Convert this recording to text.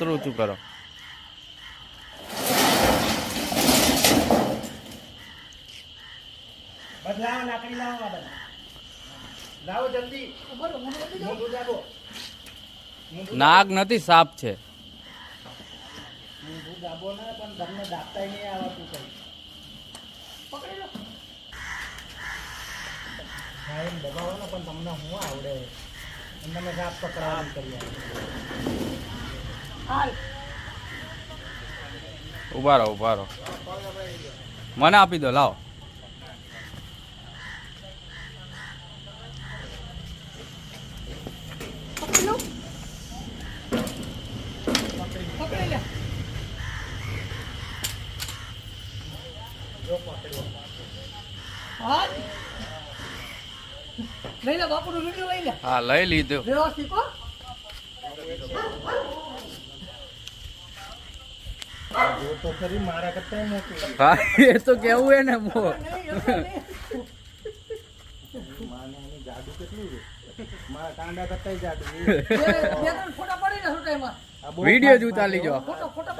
ઊંચું કરો. લાકડી લાવો લાવો જલ્દી. નાગ નથી, સાપ છે. દાબો ના પણ તમને દાબતા નહીં આવતું કઈ. પકડી લો. હા એમ દબાવો ને પણ તમને શું આવડે? તમે સાપ પકડવાનું કરી હાલ. ઉભા રહો, ઉભા રહો. મને આપી દો, લાવો. પકડી લો. પકડી લે. હા લઈ લે બાપુ નું વિડીયો લઈ લે. હા, લઈ લીધું. વ્યવસ્થિત હો. જો તો ખરી મારા કરતા મોટું. હા, એ તો કેવું હે ને મો. જાદુ કેટલું છે મારા કાંડા કરતા જાદુ. ફોટા પડી ને વિડીયો જ ઉતારી લીજો. ફોટો